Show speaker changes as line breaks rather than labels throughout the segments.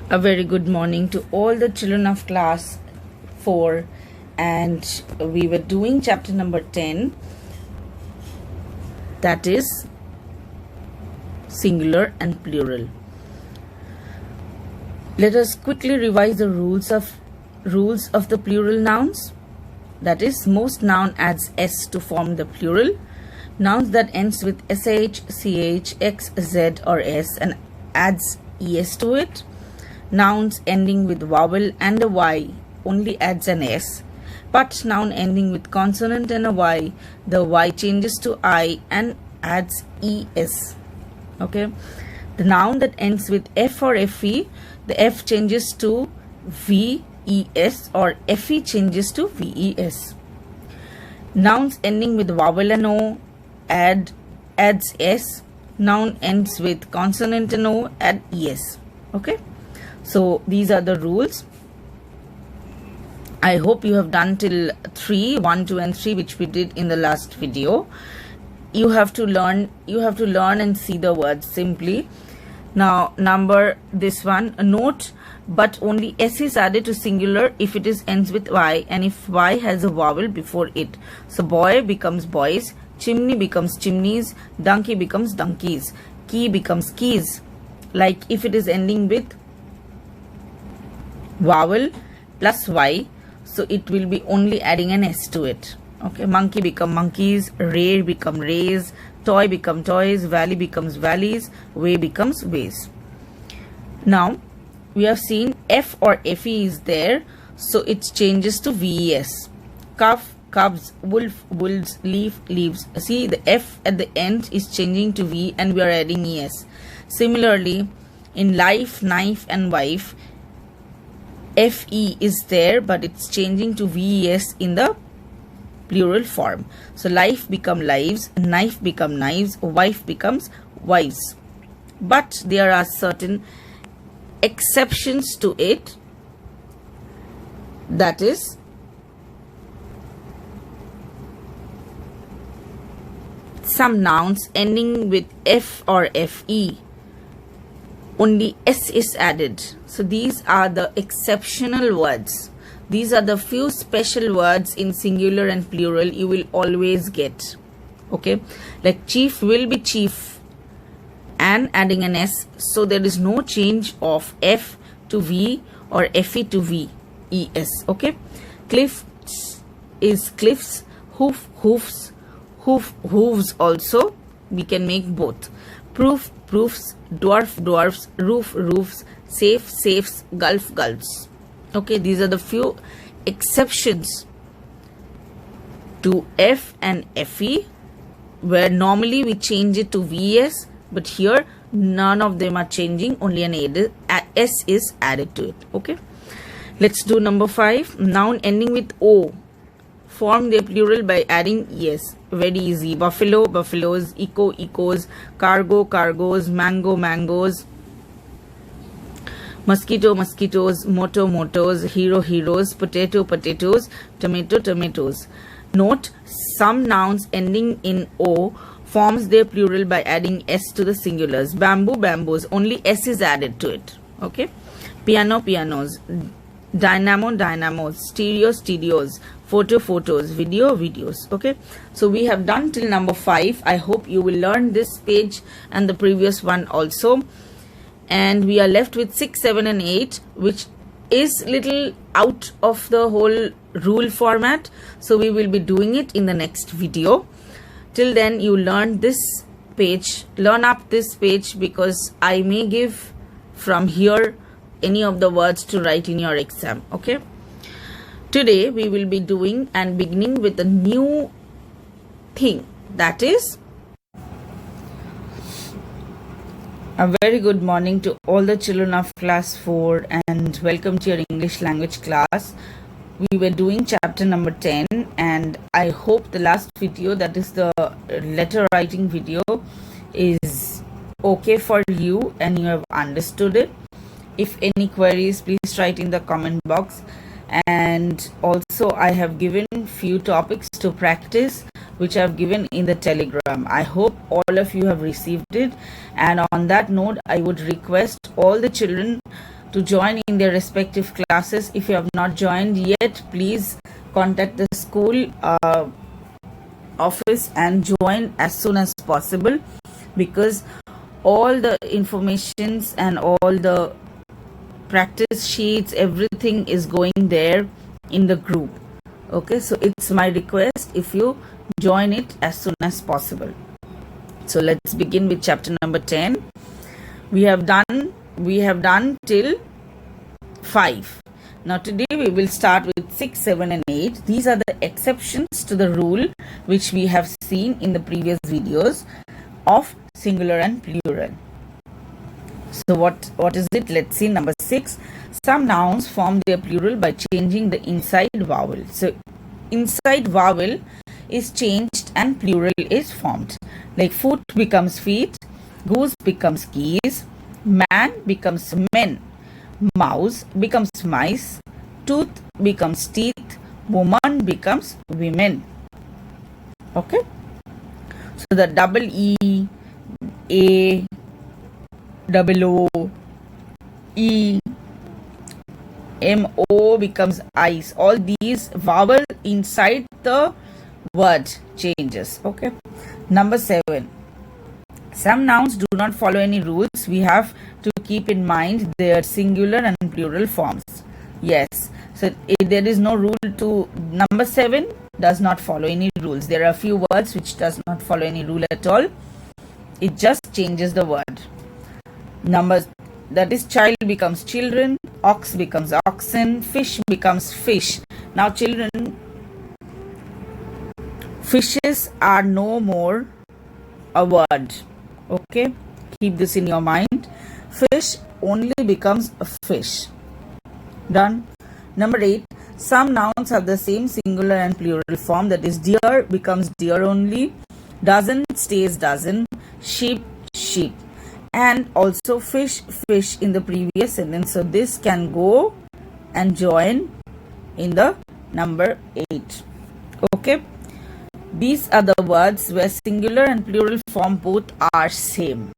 A very good morning to all the children of class 4, and we were doing chapter number 10, that is singular and plural. Let us quickly revise the rules of the plural nouns. That is, most noun adds s to form the plural. Nouns that ends with sh, ch, x, z or s and adds es to it. Nouns ending with vowel and a y only adds an s, but noun ending with consonant and a y, the y changes to I and adds es. Okay. The noun that ends with f or fe, the f changes to ves or fe changes to ves. Nouns ending with vowel and o adds s. Noun ends with consonant and o add es. Okay. So these are the rules. I hope you have done till 3, 1, 2 and 3, which we did in the last video. You have to learn and see the words simply. Now number this one, note, but only s is added to singular if it is ends with y and if y has a vowel before it. So boy becomes boys, chimney becomes chimneys, donkey becomes donkeys, key becomes keys. Like if it is ending with vowel plus y, so it will be only adding an s to it. Okay, monkey become monkeys, ray become rays, toy become toys, valley becomes valleys, way becomes ways. Now we have seen f or fe is there, so it changes to ves. Calf, cubs, wolf, wolves, leaf, leaves. See, the f at the end is changing to v and we are adding es. Similarly, in life, knife and wife, fe is there, but it's changing to ves in the plural form. So life become lives, knife become knives, wife becomes wives. But there are certain exceptions to it. That is, some nouns ending with f or fe, only s is added. So these are the exceptional words. These are the few special words in singular and plural you will always get. Okay, like chief will be chief and adding an s, so there is no change of f to v or fe to ves. Okay, cliff is cliffs, hoof hoofs, hooves also, we can make both. Proof proofs, dwarf dwarfs, roof roofs, safe safes, gulf gulfs. Okay, these are the few exceptions to f and fe, where normally we change it to vs, but here none of them are changing, only an s is added to it. Okay, let's do number 5. Noun ending with o form their plural by adding es. Very easy. Buffalo, buffaloes, eco, ecos, cargo, cargos, mango, mangoes, mosquito, mosquitoes, moto, motos, hero, heroes, potato, potatoes, tomato, tomatoes. Note, some nouns ending in o forms their plural by adding s to the singulars. Bamboo, bamboos, only s is added to it. Okay. Piano, pianos, dynamo, dynamos, stereo, stereos, photo, photos, video, videos. Okay, so we have done till number 5. I hope you will learn this page and the previous one also, and we are left with 6, 7 and 8, which is little out of the whole rule format, so we will be doing it in the next video. Till then, you learn this page, learn up this page, because I may give from here any of the words to write in your exam. Okay, today we will be doing and beginning with a new thing, that is, a very good morning to all the children of class 4 and welcome to your English language class. We were doing chapter number 10, and I hope the last video, that is the letter writing video, is okay for you and you have understood it. If any queries, please write in the comment box. And also I have given few topics to practice, which I have given in the telegram. I hope all of you have received it, and on that note I would request all the children to join in their respective classes. If you have not joined yet, please contact the school office and join as soon as possible, because all the informations and all the practice sheets, everything is going there in the group. Okay, so it's my request if you join it as soon as possible. So let's begin with chapter number 10. We have done till 5. Now today we will start with 6, 7 and 8. These are the exceptions to the rule which we have seen in the previous videos of singular and plural. So what is it? Let's see. Number 6. Some nouns form their plural by changing the inside vowel. So inside vowel is changed and plural is formed. Like foot becomes feet, goose becomes geese, man becomes men, mouse becomes mice, tooth becomes teeth, woman becomes women. Okay. So the double E, A, double O, E, M-O becomes ice. All these vowel inside the word changes. Okay. Number 7. Some nouns do not follow any rules. We have to keep in mind their singular and plural forms. Yes. So there is no rule to number 7 does not follow any rules. There are a few words which does not follow any rule at all. It just changes the word. Numbers, that is, child becomes children, ox becomes oxen, fish becomes fish. Now children, fishes are no more a word. Okay, keep this in your mind. Fish only becomes a fish. Done. Number 8. Some nouns have the same singular and plural form. That is, deer becomes deer only, dozen stays dozen, sheep sheep, and also fish fish in the previous sentence. So this can go and join in the number 8. Okay. These are the words where singular and plural form both are same.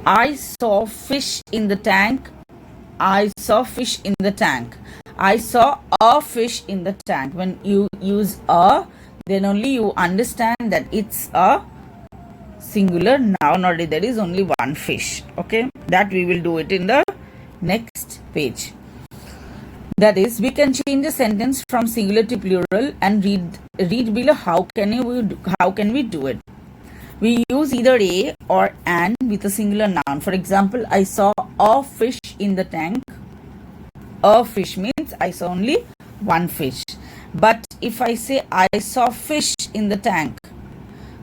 I saw fish in the tank. I saw fish in the tank. I saw a fish in the tank. When you use a, then only you understand that it's a singular noun or there is only one fish. Okay, that we will do it in the next page. That is, we can change a sentence from singular to plural and read below how can we do it. We use either a or an with a singular noun. For example, I saw a fish in the tank. A fish means I saw only one fish. But if I say I saw fish in the tank,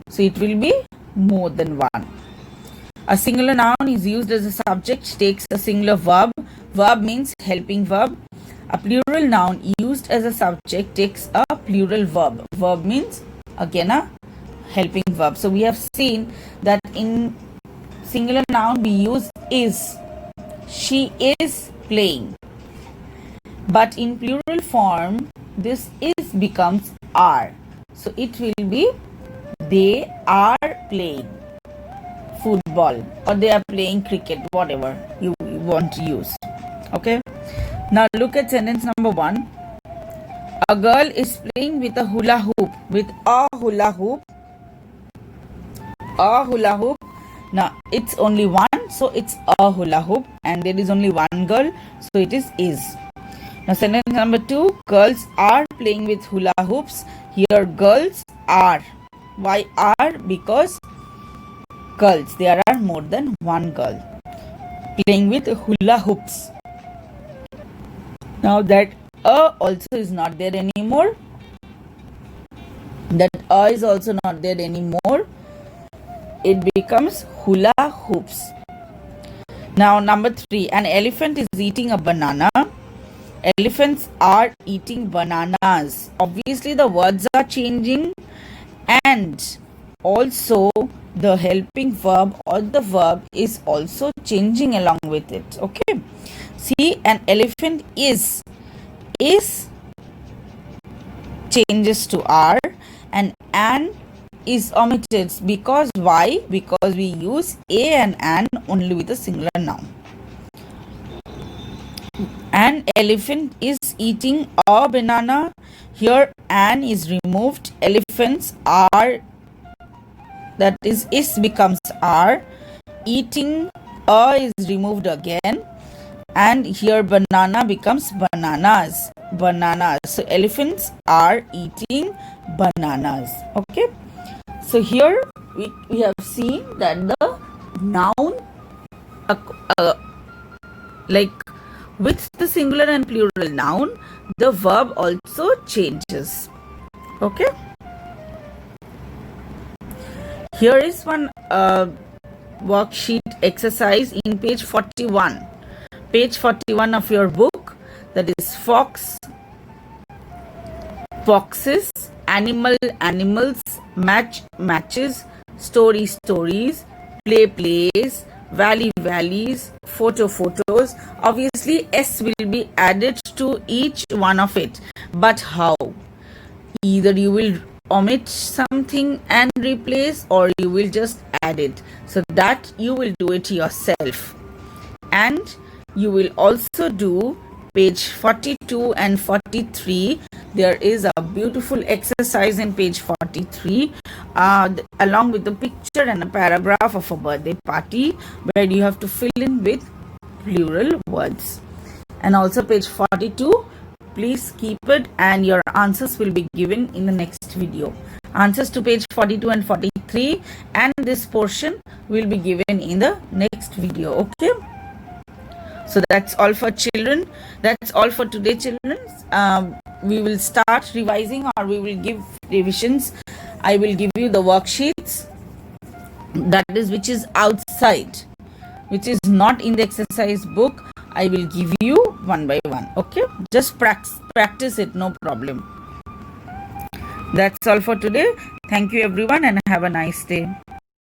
so it will be more than one. A singular noun is used as a subject, takes a singular verb. Verb means helping verb. A plural noun used as a subject takes a plural verb. Verb means again a helping verb. So we have seen that in singular noun we use is. She is playing. But in plural form this is becomes are. So it will be they are playing football or they are playing cricket, whatever you want to use. Okay. Now look at sentence number 1. A girl is playing with a hula hoop. With a hula hoop. A hula hoop. Now it's only one, so it's a hula hoop, and there is only one girl, so it is. Now sentence number 2. Girls are playing with hula hoops. Here girls are. Why are? Because girls, there are more than one girl playing with hula hoops. Now that a also is not there anymore. That a is also not there anymore. It becomes hula hoops. Now number 3. An elephant is eating a banana. Elephants are eating bananas. Obviously the words are changing and also the helping verb or the verb is also changing along with it. Okay. See, an elephant is changes to are and an is omitted. Because why? Because we use a and an only with a singular noun. An elephant is eating a banana. Here an is removed. Elephants are, that is becomes are. Eating a is removed again. And here banana becomes bananas. Bananas. So elephants are eating bananas. Okay. So here we have seen that the noun like with the singular and plural noun, the verb also changes. Okay. Here is one worksheet exercise in page 41. Page 41 of your book, that is fox, foxes, animal, animals, match, matches, story, stories, play, plays, valley, valleys, photo, photos. Obviously, S will be added to each one of it. But how? Either you will omit something and replace, or you will just add it. So that you will do it yourself. And you will also do page 42 and 43. There is a beautiful exercise in page 43 along with the picture and a paragraph of a birthday party, where you have to fill in with plural words. And also page 42, please keep it, and your answers will be given in the next video. Answers to page 42 and 43 and this portion will be given in the next video. Okay. So that's all for children. That's all for today, children. We will start revising, or we will give revisions. I will give you the worksheets, that is which is outside, which is not in the exercise book. I will give you one by one. Okay, just practice it, no problem. That's all for today. Thank you everyone, and have a nice day.